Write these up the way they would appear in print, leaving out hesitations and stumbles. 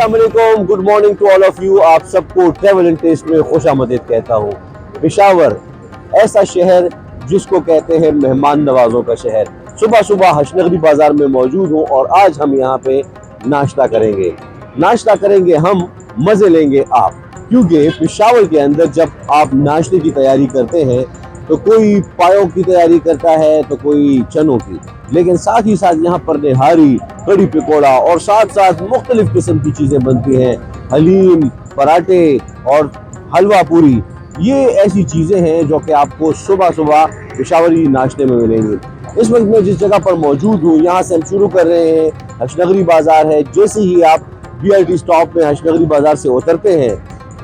अस्सलाम वालेकुम, good morning to all of you. आप सबको ट्रैवल एंड टेस्ट में खुश आमदीद कहता हूँ। पेशावर ऐसा शहर जिसको कहते हैं मेहमान नवाजों का शहर। सुबह सुबह हशनगरी बाजार में मौजूद हूँ और आज हम यहाँ पे नाश्ता करेंगे हम, मज़े लेंगे आप। क्योंकि पेशावर के अंदर जब आप नाश्ते की तैयारी करते हैं तो कोई पायों की तैयारी करता है तो कोई चनों की, लेकिन साथ ही साथ यहाँ पर निहारी, कड़ी पकौड़ा और साथ साथ मुख्तलिफ किस्म की चीज़ें बनती हैं। हलीम, पराठे और हलवा पूरी, ये ऐसी चीज़ें हैं जो कि आपको सुबह सुबह पेशावरी नाश्ते में मिलेंगी। इस वक्त मैं जिस जगह पर मौजूद हूँ यहाँ से हम शुरू कर रहे हैं। हशनगरी बाज़ार है। जैसे ही आप BRT स्टॉप में हशनगरी बाज़ार से उतरते हैं,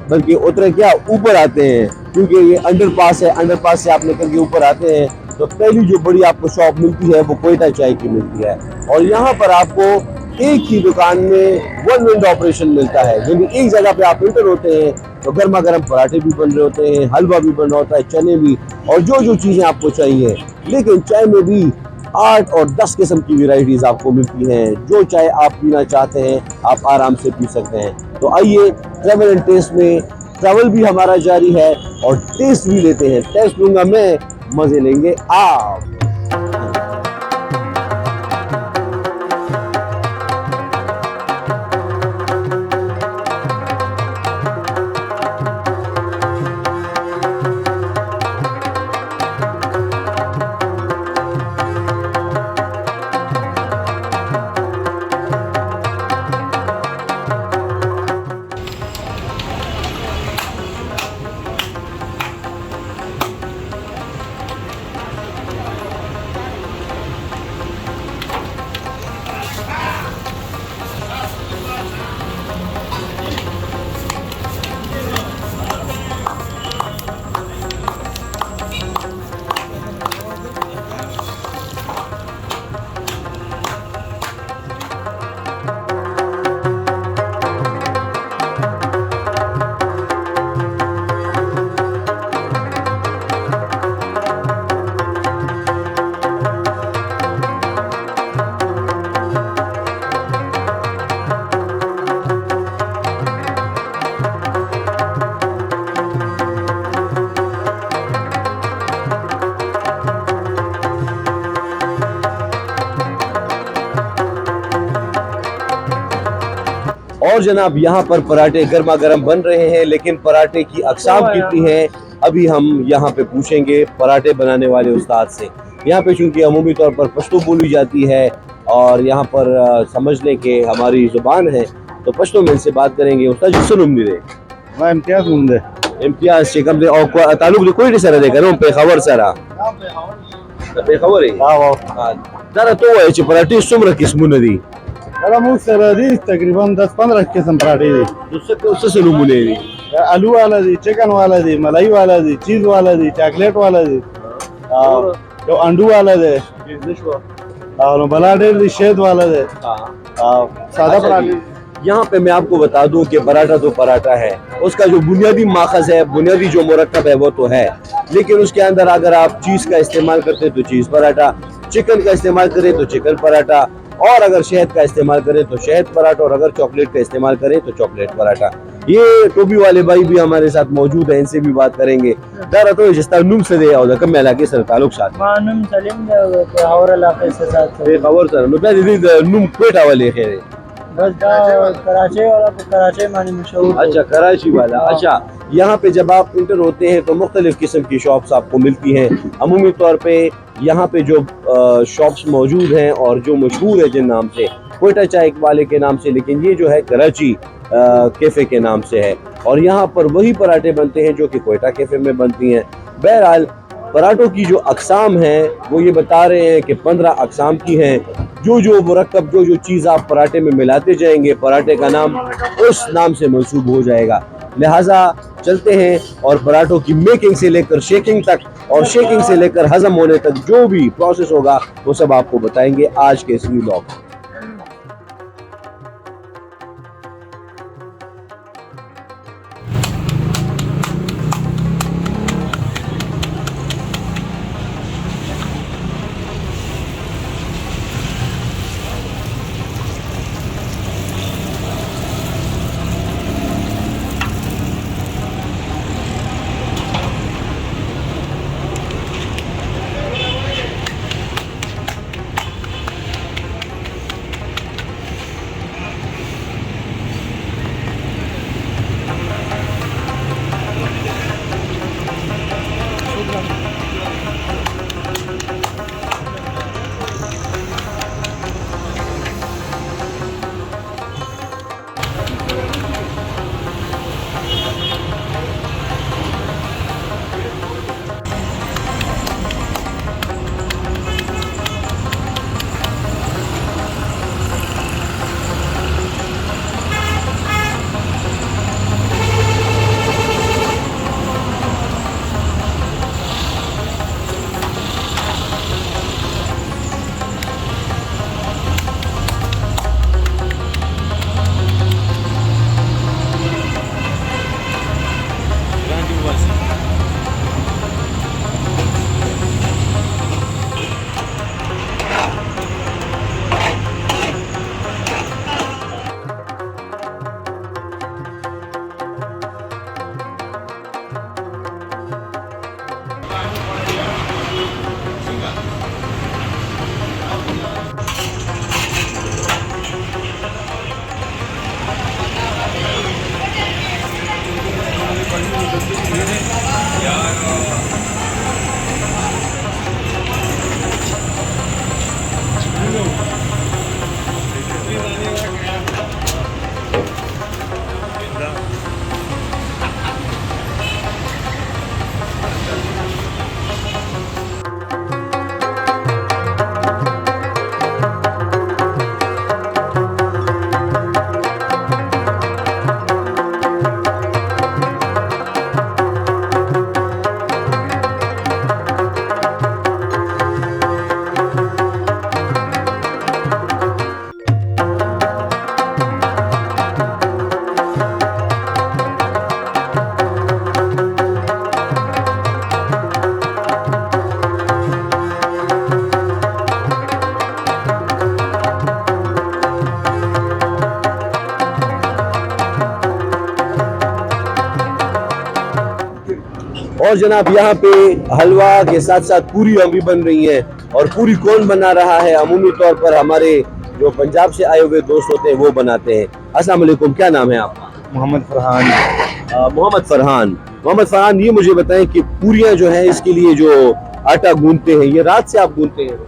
बल्कि उतरे क्या, ऊपर आते हैं, क्योंकि ये अंडरपास है, अंडरपास से आप निकल के ऊपर आते हैं तो पहली जो बड़ी आपको शॉप मिलती है वो कोयटा चाय की मिलती है। और यहाँ पर आपको एक ही दुकान में वन विंडो ऑपरेशन मिलता है, यानी एक जगह पे आप इंटर होते हैं तो गर्मा गर्म पराठे भी बन रहे होते हैं, हलवा भी बन रहा होता है, चने भी, और जो चीज़ें आपको चाहिए। लेकिन चाय में भी 8 और 10 किस्म की वेराइटीज़ आपको मिलती हैं। जो चाय आप पीना चाहते हैं आप आराम से पी सकते हैं। तो आइए, ट्रैवल एंड टेस्ट में ट्रैवल भी हमारा जारी है और टेस्ट भी लेते हैं। टेस्ट लूँगा मैं, मज़े लेंगे आप। और जनाब, यहाँ पर पराठे गर्मा गर्म बन रहे हैं, लेकिन पराठे की अकसाम कितनी है अभी हम यहाँ पे पूछेंगे पराठे बनाने वाले उस्ताद से। यहाँ पे चूँकि अमूमी तौर पर पश्तो बोली जाती है और यहाँ पर समझने के हमारी ज़ुबान है, तो पश्तो में इनसे बात करेंगे। उस्ताद जी सुन उम्मीद है इम्तियाज मुंदे इम्तियाज से कम दे और ताल्लुक दे कोई नहीं सर देखा ना पे खबर सरा पे खबर है। हाँ जरा तो है पराठे सुमर किस्म नदी तकरीबन 10-15 किस्म पराठे दी। उससे नमूने दी, आलू वाला दी, चिकन वाला दी, मलाई वाला दी, चीज वाला दी, चॉकलेट वाला दी, जो अंडू वाला दे, और बलाडे दी, शेद वाला दे, सादा पराठे। यहाँ पे मैं आपको बता दूं कि पराठा तो पराठा है, उसका जो बुनियादी माखज़ है, बुनियादी जो मुरक्कब है वो तो है, लेकिन उसके अंदर अगर आप चीज़ का इस्तेमाल करते हैं तो चीज़ पराठा, चिकन का इस्तेमाल करें तो चिकन पराठा, और अगर शहद का इस्तेमाल करें तो शहद पराठा, और अगर चॉकलेट का इस्तेमाल करें तो चॉकलेट पराठा। ये टोपी वाले भाई भी हमारे साथ मौजूद हैं, इनसे भी बात करेंगे। दारा तो जिस्ता नुम से दे आओ कम इलाके से ताल्लुक साथ मानुम सलीम दे और इलाके से साथ ये खबर सर नुपा दीदी नुम कोयटा वाले खेरे बस कराची वाला कराची मानी मशहूर। अच्छा, कराची वाला। अच्छा, यहाँ पे जब आप इंटर होते हैं तो मुख्तलिफ किस्म की शॉप्स आपको मिलती हैं। अमूमी तौर पे यहाँ पे जो शॉप्स मौजूद हैं और जो मशहूर है जिन नाम से, कोयटा चाय वाले के नाम से, लेकिन ये जो है कराची कैफ़े के नाम से है, और यहाँ पर वही पराठे बनते हैं जो कि कोयटा कैफ़े में बनती हैं। बहरहाल पराठों की जो अकसाम हैं वो ये बता रहे हैं कि 15 अकसाम की हैं। जो मुरक्कब जो चीज़ आप पराठे में मिलाते जाएंगे, पराठे का नाम उस नाम से मंसूब हो जाएगा। लिहाजा चलते हैं और पराठों की मेकिंग से लेकर शेकिंग तक, और शेकिंग से लेकर हजम होने तक जो भी प्रोसेस होगा वो सब आपको बताएंगे आज के इस व्लॉग में। और जनाब यहाँ पे हलवा के साथ साथ पूरियाँ भी बन रही हैं। और पूरी कौन बना रहा है? अमूमी तौर पर हमारे जो पंजाब से आए हुए दोस्त होते हैं वो बनाते हैं। अस्सलाम वालेकुम, क्या नाम है आपका? मोहम्मद फरहान। मोहम्मद फरहान। मोहम्मद फरहान, ये मुझे बताएं कि पूरियाँ जो हैं इसके लिए जो आटा गूंथते हैं, ये रात से आप गूंथते हैं?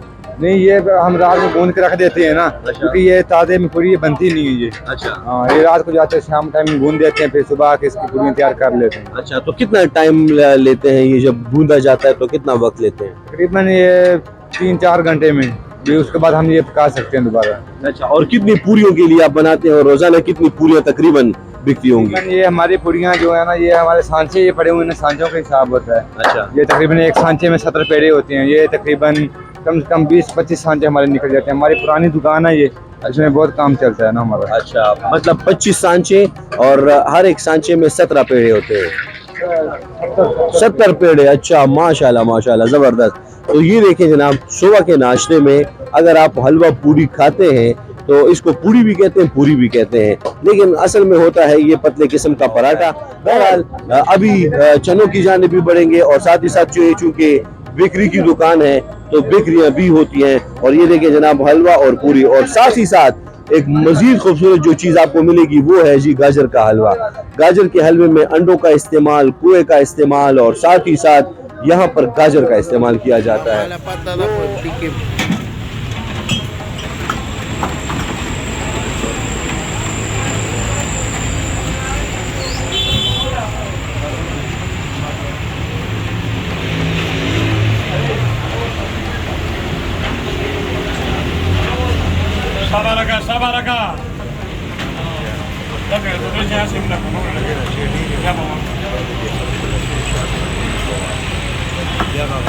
नहीं, ये हम रात में गूंद के रख देते हैं ना, क्योंकि ये ताज़े में पूरी बनती नहीं है ये। अच्छा। हाँ, ये रात को जाते हैं, शाम टाइम गूंद देते हैं, फिर सुबह आके इसकी पूरी तैयार कर लेते हैं। अच्छा, तो कितना टाइम लेते हैं ये जब गूंदा जाता है, तो कितना वक्त लेते हैं? तकरीबन ये 3-4 घंटे में, फिर उसके बाद हम ये पका सकते हैं दोबारा। अच्छा, और कितनी पूरियों के लिए आप बनाते हैं और रोजाना कितनी पूरियाँ तकरीबन बिकती होंगी? ये हमारी पूरियाँ जो है ना, ये हमारे सांचे ये पड़े हुए हैं, सांचों का हिसाब होता है। अच्छा। ये तकरीबन एक सांचे में 17 पेड़े होते हैं। ये तकरीबन कम से कम 20-25 सांचे हमारे निकल जाते हैं। हमारी पुरानी दुकान है ये, इसमें बहुत काम चलता है ना हमारा। अच्छा, मतलब 25 सांचे और हर एक सांचे में 17 पेड़े होते हैं। 70 पेड़े। अच्छा, माशाल्लाह माशाल्लाह, जबरदस्त। तो ये देखें जनाब, सुबह के नाश्ते में अगर आप हलवा पूरी खाते हैं तो इसको पूरी भी कहते हैं, पूरी भी कहते हैं, लेकिन असल में होता है ये पतले किस्म का पराठा। बहरहाल अभी चनों की जाने भी बढ़ेंगे और साथ ही साथ जो चूँकि बेकरी की दुकान है तो बेकरियां भी होती हैं। और ये देखिए जनाब, हलवा और पूरी, और साथ ही साथ एक मजीद खूबसूरत जो चीज़ आपको मिलेगी वो है जी गाजर का हलवा। गाजर के हलवे में अंडों का इस्तेमाल, कुए का इस्तेमाल और साथ ही साथ यहाँ पर गाजर का इस्तेमाल किया जाता है। Sabaraka. Oke, terus saya simpan. Ya, Pak. Ya, Pak.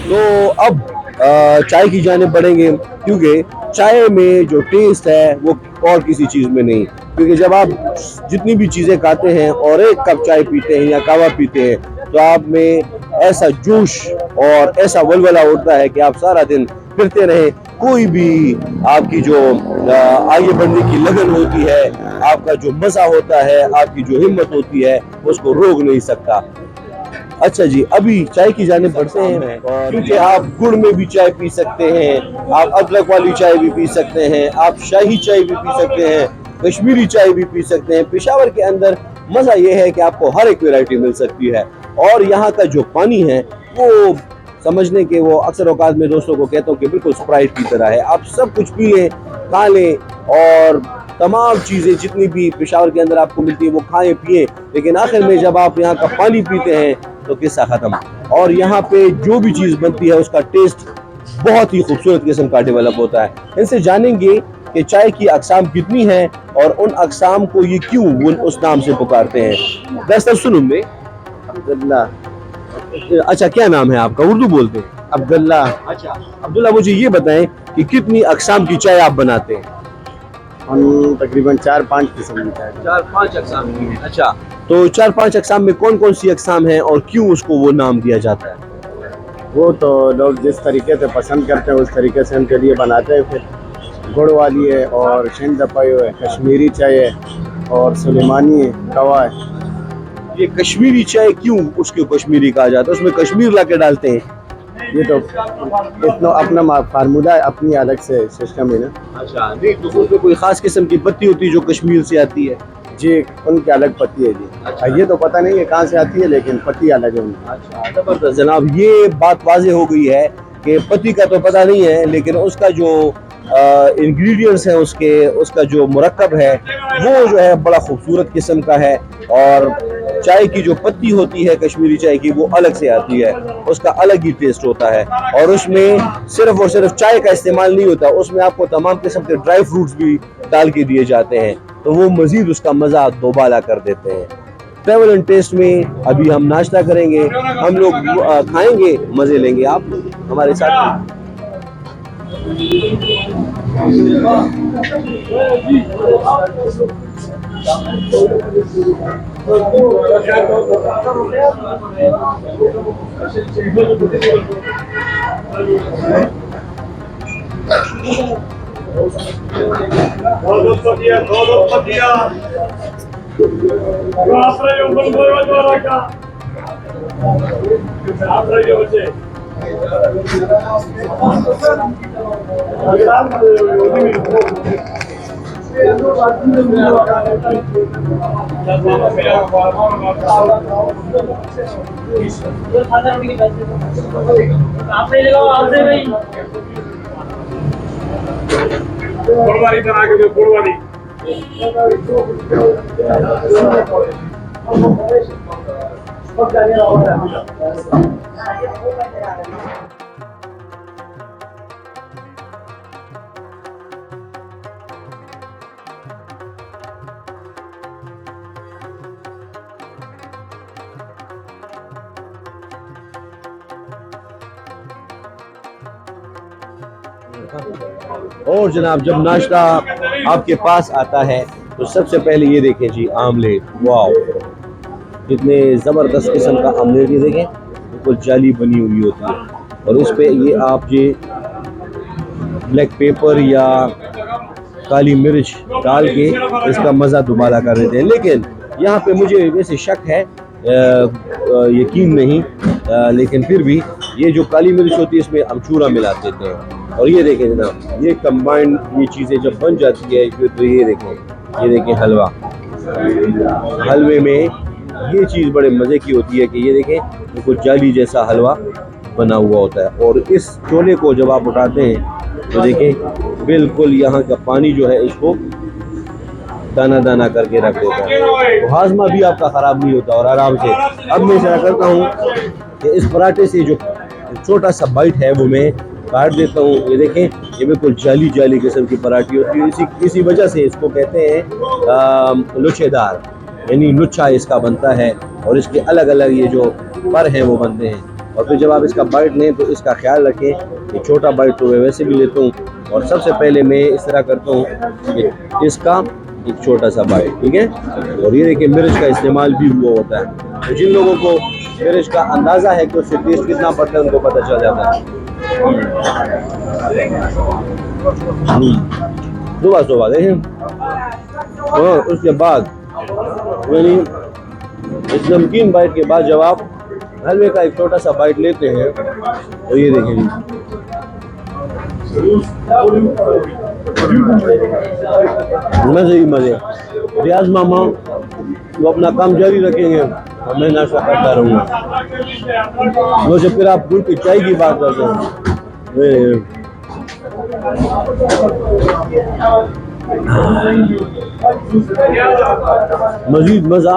तो अब चाय की जानिब बढ़ेंगे, क्योंकि चाय में जो टेस्ट है वो और किसी चीज़ में नहीं। क्योंकि जब आप जितनी भी चीज़ें खाते हैं और एक कप चाय पीते हैं या कहवा पीते हैं, तो आप में ऐसा जोश और ऐसा वलवला उठता है कि आप सारा दिन फिरते रहें। कोई भी आपकी जो आगे बढ़ने की लगन होती है, आपका जो मज़ा होता है, आपकी जो हिम्मत होती है, उसको रोक नहीं सकता। अच्छा जी, अभी चाय की जानिब बढ़ते हैं, क्योंकि आप गुड़ में भी चाय पी सकते हैं, आप अदरक वाली चाय भी पी सकते हैं, आप शाही चाय भी पी सकते हैं, कश्मीरी चाय भी पी सकते हैं। पेशावर के अंदर मज़ा ये है कि आपको हर एक वैरायटी मिल सकती है। और यहाँ का जो पानी है वो समझने के, वो अक्सर औकात में दोस्तों को कहता हूँ कि बिल्कुल स्प्राइट की तरह है। आप सब कुछ पी लें, खा लें, और तमाम चीज़ें जितनी भी पेशावर के अंदर आपको मिलती है वो खाएं पिए, लेकिन आखिर में जब आप यहाँ का पानी पीते हैं तो किस्सा ख़त्म। और यहाँ पे जो भी चीज़ बनती है उसका टेस्ट बहुत ही खूबसूरत किस्म का डेवलप होता है। इनसे जानेंगे कि चाय की अक़साम कितनी है और उन अक़साम को ये क्यों वो उस नाम से पुकारते हैं। दरअसल सुनो में अब्दुल्ला। अच्छा, क्या नाम है आपका? उर्दू बोलते हैं? अब्दुल्ला। अच्छा अब्दुल्ला, मुझे ये बताएं कि कितनी अक़साम की चाय आप बनाते हैं? हम तकरीबन 4-5 किस्म की चाय। 4-5 अक़साम की है। अच्छा, तो 4-5 अक़साम में कौन कौन सी अक़साम है और क्यों उसको वो नाम दिया जाता है? वो तो लोग जिस तरीके से पसंद करते हैं उस तरीके से उनके लिए बनाते हैं। फिर गुड़ वाली है और शिंदपायो है, कश्मीरी चाय है और सुलेमानी है, कवा है। ये कश्मीरी चाय क्यों उसको कश्मीरी कहा जाता है? उसमें कश्मीर ला के डालते हैं? ये तो इतना अपना फार्मूला है, अपनी अलग से सिस्टम है ना। अच्छा, नहीं तो उसमें कोई खास किस्म की पत्ती होती है जो कश्मीर से आती है? जी, उनकी अलग पत्ती है जी। अच्छा। ये तो पता नहीं है कहाँ से आती है, लेकिन पत्ती अलग है उनकी। अच्छा, जबरदस्त जनाब, ये बात वाज़ेह हो गई है कि पत्ती का तो पता नहीं है, लेकिन उसका जो इंग्रेडिएंट्स हैं, उसका जो मुरक्कब है वो जो है बड़ा खूबसूरत किस्म का है। और चाय की जो पत्ती होती है कश्मीरी चाय की, वो अलग से आती है, उसका अलग ही टेस्ट होता है। और उसमें सिर्फ और सिर्फ चाय का इस्तेमाल नहीं होता, उसमें आपको तमाम किस्म के ड्राई फ्रूट्स भी डाल के दिए जाते हैं, तो वो मज़ीद उसका मज़ा दोबाला कर देते हैं। ट्रैवल एंड टेस्ट में अभी हम नाश्ता करेंगे, हम लोग खाएंगे, मज़े लेंगे, आप हमारे साथ। फुलवारी बना के दो, फुलवारी। और जनाब, जब नाश्ता आपके पास आता है तो सबसे पहले ये देखें जी, आमलेट। वाह, कितने ज़बरदस्त किस्म का आमलेट, ये देखें, बिल्कुल जाली बनी हुई होती है। और इस पे ये आप ये ब्लैक पेपर या काली मिर्च डाल के इसका मज़ा दुबारा कर देते हैं। लेकिन यहाँ पे मुझे वैसे शक है, यकीन नहीं, लेकिन फिर भी ये जो काली मिर्च होती है इसमें अमचूरा मिला देते हैं। और ये देखें जनाब, ये कंबाइंड ये चीज़ें जब बन जाती है तो ये देखें हलवा। हलवे में ये चीज़ बड़े मज़े की होती है कि ये देखें, बिल्कुल जाली जैसा हलवा बना हुआ होता है। और इस छोले को जब आप उठाते हैं तो देखें, बिल्कुल यहाँ का पानी जो है इसको दाना दाना करके रख देता है, तो हाजमा भी आपका ख़राब नहीं होता और आराम से। अब मैं क्या करता हूँ कि इस पराठे से जो छोटा सा बाइट है वो मैं काट देता हूँ। ये देखें, ये बिल्कुल जाली जाली किस्म की पराठी होती है, इसी वजह से इसको कहते हैं लुच्छेदार, यानी लुच्छा इसका बनता है। और इसके अलग अलग ये जो पर हैं वो बनते हैं। और फिर जब आप इसका बाइट लें तो इसका ख्याल रखें कि छोटा बाइट तो मैं वैसे भी लेता हूँ, और सबसे पहले मैं इस तरह करता हूँ कि इसका एक छोटा सा बाइट, ठीक है। और ये देखिए मिर्च का इस्तेमाल भी हुआ होता है, तो जिन लोगों को मिर्च का अंदाज़ा है कि उससे टेस्ट कितना बढ़ता है उनको पता चल जाता है। सुबह सुबह देखें, और उसके बाद यानी इस नमकीन बाइट के बाद जब आप हलवे का एक छोटा सा बाइट लेते हैं तो ये देखें मज़े ही मज़े। रियाज मामा वो अपना काम जारी रखेंगे और मैं नाश्ता करता रहूँगा। वैसे फिर आप गुड़ की चाय की बात करते हैं, मज़ीद मज़ा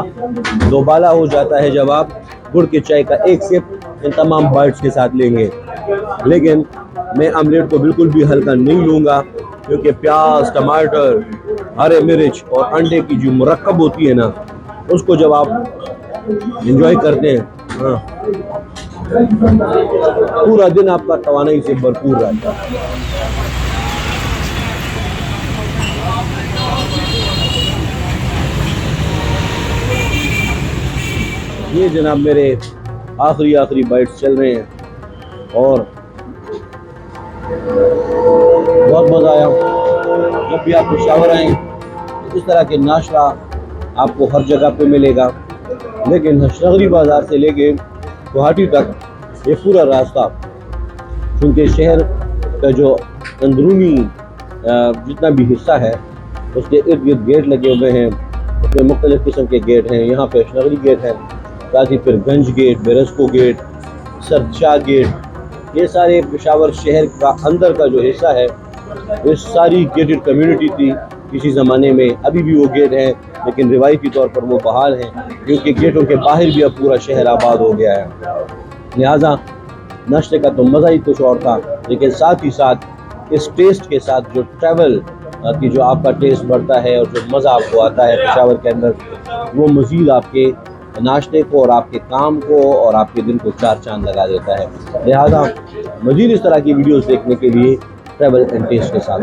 दोबाला हो जाता है जब आप गुड़ की चाय का एक सिप इन तमाम बाइट्स के साथ लेंगे। लेकिन मैं आमलेट को बिल्कुल भी हल्का नहीं लूँगा, क्योंकि प्याज, टमाटर, हरे मिर्च और अंडे की जो मुरक्कब होती है ना, उसको जब आप एंजॉय करते हैं पूरा दिन आपका तवानाई से भरपूर रहता है। ये जनाब मेरे आखिरी बाइट्स चल रहे हैं और बहुत मज़ा आया। जब भी आप पेशावर आएँ इस तरह के नाश्ता आपको हर जगह पे मिलेगा, लेकिन हशनगरी बाज़ार से लेके गुवाहाटी तक ये पूरा रास्ता, क्योंकि शहर का जो अंदरूनी जितना भी हिस्सा है उसके इर्द गिर्द गेट लगे हुए हैं, उसमें मुख्तलिफ़ किस्म के गेट हैं। यहाँ पे हशनगरी गेट है, साथ ही फिर गंज गेट, बेरस्को गेट, सरशाह गेट, ये सारे पेशावर शहर का अंदर का जो हिस्सा है ये सारी गेटेड कम्युनिटी थी किसी ज़माने में। अभी भी वो गेट हैं, लेकिन रिवायती तौर पर वो बहाल हैं, क्योंकि गेटों के बाहर भी अब पूरा शहर आबाद हो गया है। लिहाजा नाश्ते का तो मज़ा ही कुछ और था, लेकिन साथ ही साथ इस टेस्ट के साथ जो ट्रैवल की जो आपका टेस्ट बढ़ता है और जो मज़ा आपको आता है पेशावर के अंदर, वो मज़ीद आपके नाश्ते को और आपके काम को और आपके दिन को चार चांद लगा देता है। लिहाजा मज़ीद इस तरह की वीडियोस देखने के लिए ट्रैवल एंड टेस्ट के साथ